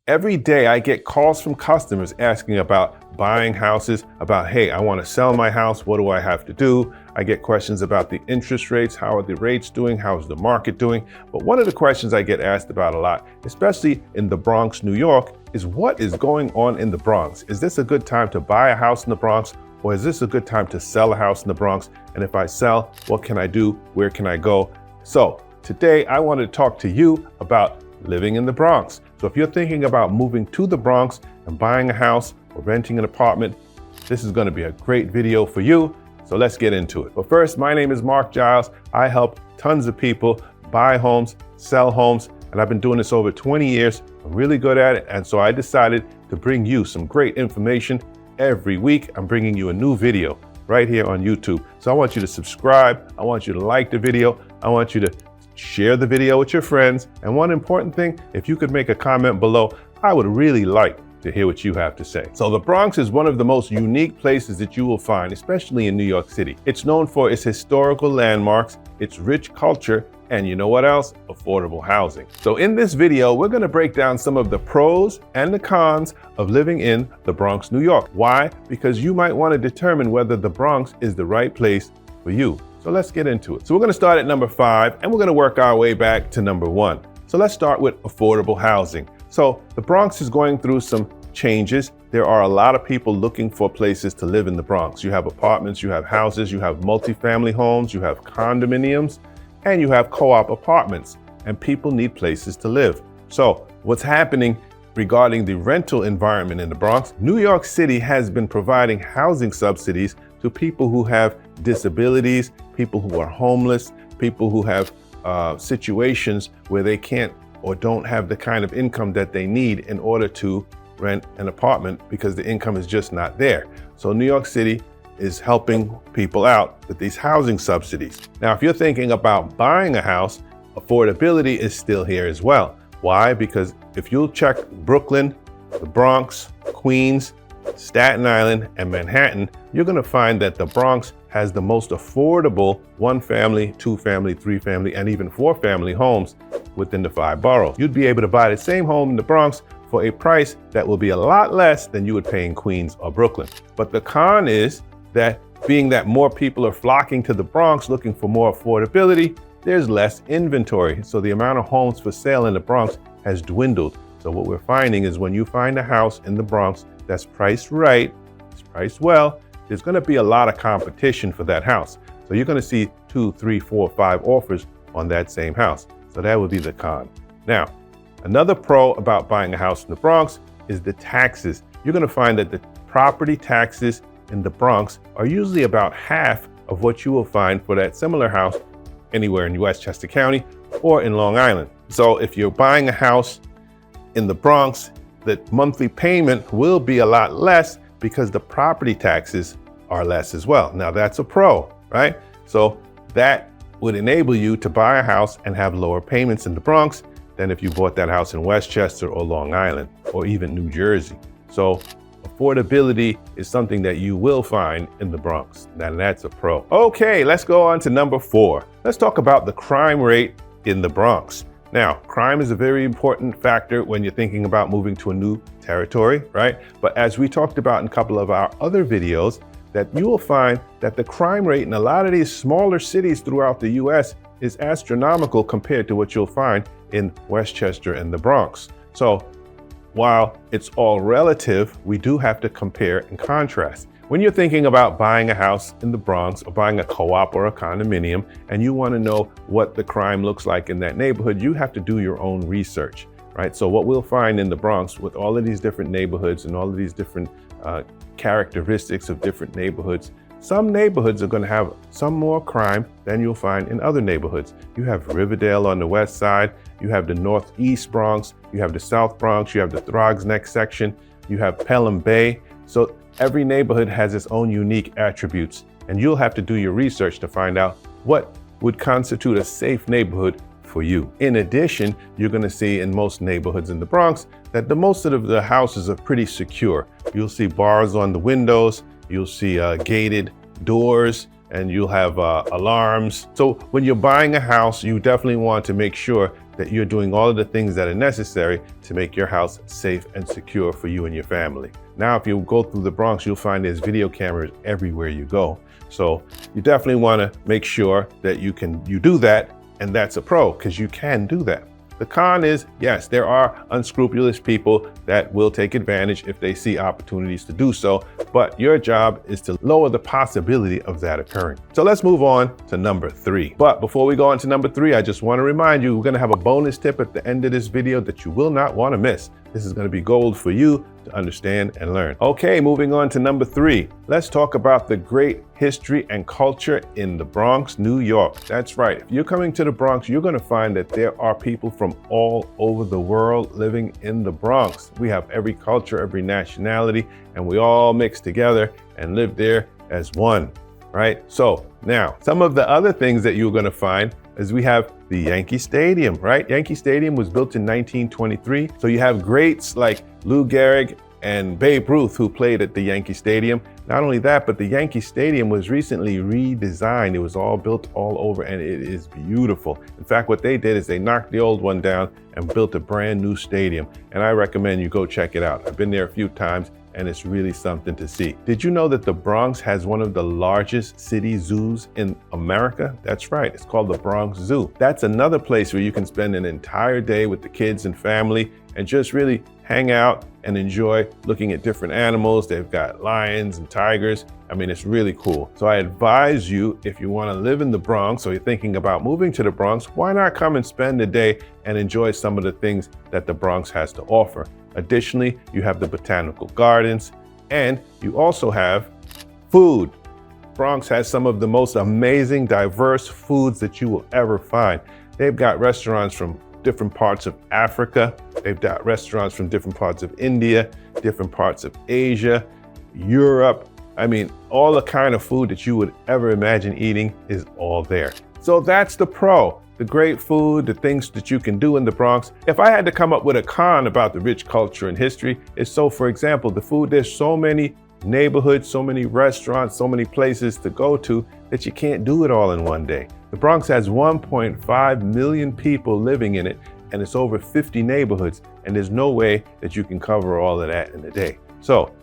Every day I get calls from customers asking about buying houses, about, hey, I want to sell my house. What do I have to do? I get questions about the interest rates. How are the rates doing? How's the market doing? But one of the questions I get asked about a lot, especially in the Bronx, New York, is what is going on in the Bronx? Is this a good time to buy a house in the Bronx? Or is this a good time to sell a house in the Bronx? And if I sell, what can I do? Where can I go? So today I want to talk to you about living in the Bronx. So if you're thinking about moving to the Bronx and buying a house or renting an apartment, this is going to be a great video for you. So let's get into it. But first, my name is Marc Giles. I help tons of people buy homes, sell homes, and I've been doing this over 20 years. I'm really good at it. And so I decided to bring you some great information every week. I'm bringing you a new video right here on YouTube. So I want you to subscribe. I want you to like the video. I want you to share the video with your friends. And one important thing, if you could make a comment below, I would really like to hear what you have to say. So the Bronx is one of the most unique places that you will find, especially in New York City. It's known for its historical landmarks, its rich culture, and you know what else? Affordable housing. So in this video, we're going to break down some of the pros and the cons of living in the Bronx, New York. Why? Because you might want to determine whether the Bronx is the right place for you. So let's get into it. So we're going to start at number 5 and we're going to work our way back to number 1. So let's start with affordable housing. So the Bronx is going through some changes. There are a lot of people looking for places to live in the Bronx. You have apartments, you have houses, you have multifamily homes, you have condominiums, and you have co-op apartments, and people need places to live. So what's happening regarding the rental environment in the Bronx? New York City has been providing housing subsidies to people who have disabilities, people who are homeless, people who have situations where they can't or don't have the kind of income that they need in order to rent an apartment because the income is just not there. So New York City is helping people out with these housing subsidies. Now, if you're thinking about buying a house, affordability is still here as well. Why? Because if you'll check Brooklyn, the Bronx, Queens, Staten Island, and Manhattan, you're going to find that the Bronx has the most affordable 1-family, 2-family, 3-family, and even 4-family homes within the 5 boroughs. You'd be able to buy the same home in the Bronx for a price that will be a lot less than you would pay in Queens or Brooklyn. But the con is that being that more people are flocking to the Bronx looking for more affordability, there's less inventory. So the amount of homes for sale in the Bronx has dwindled. So what we're finding is when you find a house in the Bronx that's priced right, it's priced well, there's going to be a lot of competition for that house. So you're going to see 2, 3, 4, 5 offers on that same house. So that would be the con. Now, another pro about buying a house in the Bronx is the taxes. You're going to find that the property taxes in the Bronx are usually about half of what you will find for that similar house anywhere in Westchester County or in Long Island. So if you're buying a house in the Bronx, the monthly payment will be a lot less because the property taxes are less as well. Now that's a pro, right? So that would enable you to buy a house and have lower payments in the Bronx than if you bought that house in Westchester or Long Island or even New Jersey. So affordability is something that you will find in the Bronx, and that's a pro. Okay, let's go on to number 4. Let's talk about the crime rate in the Bronx. Now, crime is a very important factor when you're thinking about moving to a new territory, right? But as we talked about in a couple of our other videos, that you will find that the crime rate in a lot of these smaller cities throughout the US is astronomical compared to what you'll find in Westchester and the Bronx. So while it's all relative, we do have to compare and contrast. When you're thinking about buying a house in the Bronx or buying a co-op or a condominium, and you want to know what the crime looks like in that neighborhood, you have to do your own research, right? So what we'll find in the Bronx with all of these different neighborhoods and all of these different characteristics of different neighborhoods, some neighborhoods are going to have some more crime than you'll find in other neighborhoods. You have Riverdale on the west side, you have the Northeast Bronx, you have the South Bronx, you have the Throgs Neck section, you have Pelham Bay. So every neighborhood has its own unique attributes, and you'll have to do your research to find out what would constitute a safe neighborhood for you. In addition, you're going to see in most neighborhoods in the Bronx that most of the houses are pretty secure. You'll see bars on the windows, you'll see gated doors, and you'll have alarms. So when you're buying a house, you definitely want to make sure that you're doing all of the things that are necessary to make your house safe and secure for you and your family. Now, if you go through the Bronx, you'll find there's video cameras everywhere you go. So you definitely want to make sure that you do that, and that's a pro, because you can do that. The con is, yes, there are unscrupulous people that will take advantage if they see opportunities to do so, but your job is to lower the possibility of that occurring. So let's move on to number 3. But before we go on to number 3, I just want to remind you, we're going to have a bonus tip at the end of this video that you will not want to miss. This is going to be gold for you to understand and learn. Okay, moving on to number 3. Let's talk about the great history and culture in the Bronx, New York. That's right. If you're coming to the Bronx, you're going to find that there are people from all over the world living in the Bronx. We have every culture, every nationality, and we all mix together and live there as one, right? So now, some of the other things that you're going to find is we have the Yankee Stadium, right? Yankee Stadium was built in 1923. So you have greats like Lou Gehrig and Babe Ruth who played at the Yankee Stadium. Not only that, but the Yankee Stadium was recently redesigned. It was all built all over, and it is beautiful. In fact, what they did is they knocked the old one down and built a brand new stadium. And I recommend you go check it out. I've been there a few times, and it's really something to see. Did you know that the Bronx has one of the largest city zoos in America? That's right, it's called the Bronx Zoo. That's another place where you can spend an entire day with the kids and family and just really hang out and enjoy looking at different animals. They've got lions and tigers. I mean, it's really cool. So I advise you, if you want to live in the Bronx or you're thinking about moving to the Bronx, why not come and spend a day and enjoy some of the things that the Bronx has to offer? Additionally, you have the botanical gardens, and you also have food. Bronx has some of the most amazing, diverse foods that you will ever find. They've got restaurants from different parts of Africa. They've got restaurants from different parts of India, different parts of Asia, Europe. I mean, all the kind of food that you would ever imagine eating is all there. So that's the pro. The great food, the things that you can do in the Bronx. If I had to come up with a con about the rich culture and history, it's so, for example, the food, there's so many neighborhoods, so many restaurants, so many places to go to that you can't do it all in one day. The Bronx has 1.5 million people living in it, and it's over 50 neighborhoods, and there's no way that you can cover all of that in a day. So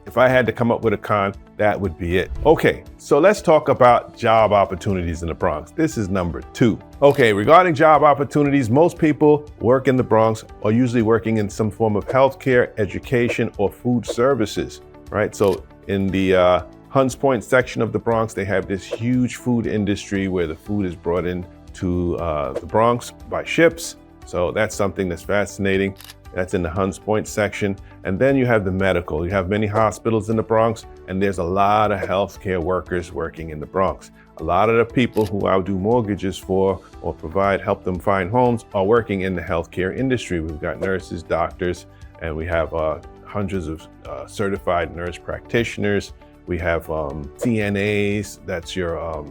if I had to come up with a con, that would be it. Okay, so let's talk about job opportunities in the Bronx. This is number 2. Okay, regarding job opportunities, most people work in the Bronx are usually working in some form of healthcare, education, or food services, right? So in the Hunts Point section of the Bronx, they have this huge food industry where the food is brought in to the Bronx by ships. So that's something that's fascinating. That's in the Hunts Point section. And then you have the medical. You have many hospitals in the Bronx, and there's a lot of healthcare workers working in the Bronx. A lot of the people who I do mortgages for or help them find homes are working in the healthcare industry. We've got nurses, doctors, and we have hundreds of certified nurse practitioners. We have CNAs, that's your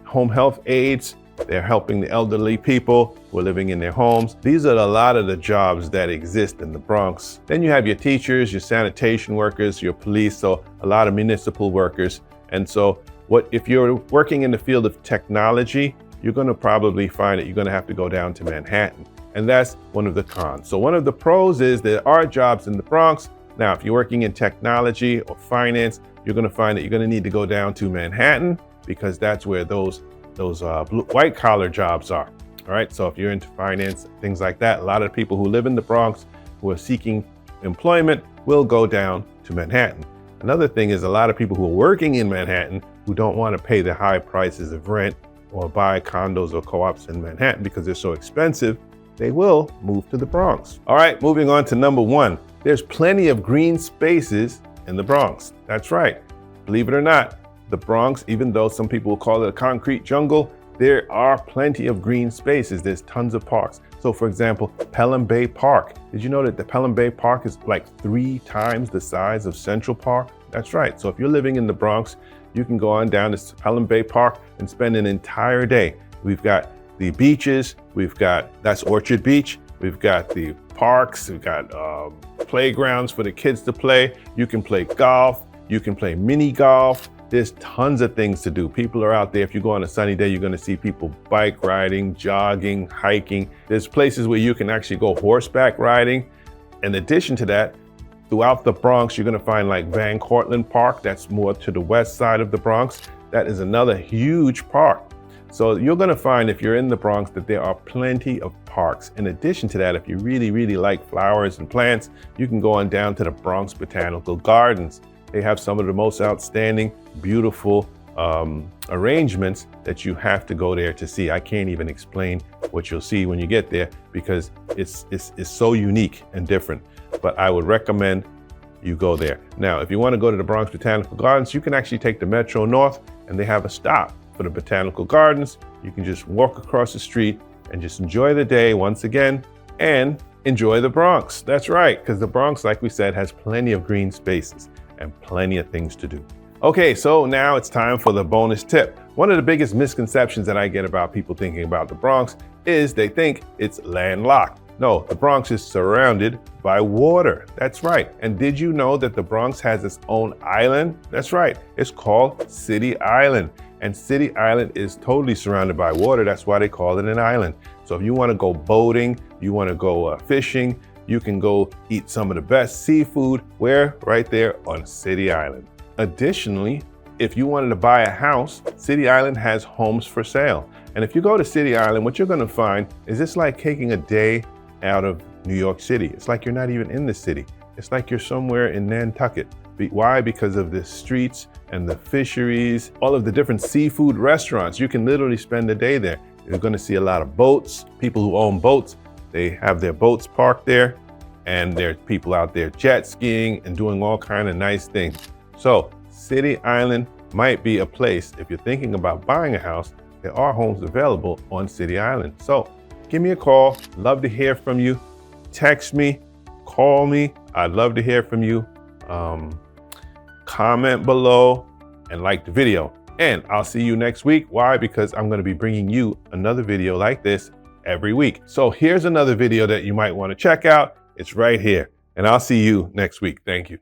home health aides. They're helping the elderly people who are living in their homes. These are a lot of the jobs that exist in the Bronx. Then you have your teachers, your sanitation workers, your police, so a lot of municipal workers. And so if you're working in the field of technology, you're going to probably find that you're going to have to go down to Manhattan. And that's one of the cons. So one of the pros is there are jobs in the Bronx. Now, if you're working in technology or finance, you're going to find that you're going to need to go down to Manhattan because that's where those white collar jobs are. All right. So if you're into finance, things like that, a lot of people who live in the Bronx who are seeking employment will go down to Manhattan. Another thing is a lot of people who are working in Manhattan who don't want to pay the high prices of rent or buy condos or co-ops in Manhattan because they're so expensive, they will move to the Bronx. All right, moving on to number 1. There's plenty of green spaces in the Bronx. That's right. Believe it or not, the Bronx, even though some people will call it a concrete jungle, there are plenty of green spaces. There's tons of parks. So for example, Pelham Bay Park. Did you know that the Pelham Bay Park is like 3 times the size of Central Park? That's right. So if you're living in the Bronx, you can go on down to Pelham Bay Park and spend an entire day. We've got the beaches, that's Orchard Beach. We've got the parks, we've got playgrounds for the kids to play. You can play golf, you can play mini golf. There's tons of things to do. People are out there. If you go on a sunny day, you're going to see people bike riding, jogging, hiking. There's places where you can actually go horseback riding. In addition to that, throughout the Bronx, you're going to find like Van Cortlandt Park. That's more to the west side of the Bronx. That is another huge park. So you're going to find, if you're in the Bronx, that there are plenty of parks. In addition to that, if you really, really like flowers and plants, you can go on down to the Bronx Botanical Gardens. They have some of the most outstanding, beautiful arrangements that you have to go there to see. I can't even explain what you'll see when you get there because it's so unique and different. But I would recommend you go there. Now, if you want to go to the Bronx Botanical Gardens, you can actually take the Metro North, and they have a stop for the Botanical Gardens. You can just walk across the street and just enjoy the day once again and enjoy the Bronx. That's right, because the Bronx, like we said, has plenty of green spaces and plenty of things to do. Okay, so now it's time for the bonus tip. One of the biggest misconceptions that I get about people thinking about the Bronx is they think it's landlocked. No, the Bronx is surrounded by water. That's right. And did you know that the Bronx has its own island? That's right. It's called City Island. And City Island is totally surrounded by water. That's why they call it an island. So if you want to go boating, you want to go fishing, you can go eat some of the best seafood. Where? Right there on City Island. Additionally, if you wanted to buy a house, City Island has homes for sale. And if you go to City Island, what you're going to find is it's like taking a day out of New York City. It's like you're not even in the city. It's like you're somewhere in Nantucket. Why? Because of the streets and the fisheries, all of the different seafood restaurants. You can literally spend a day there. You're going to see a lot of boats. People who own boats, they have their boats parked there, and there's people out there jet skiing and doing all kind of nice things. So City Island might be a place, if you're thinking about buying a house, there are homes available on City Island. So give me a call. Love to hear from you. Text me, call me. I'd love to hear from you. Comment below and like the video. And I'll see you next week. Why? Because I'm going to be bringing you another video like this every week. So here's another video that you might want to check out. It's right here. And I'll see you next week. Thank you.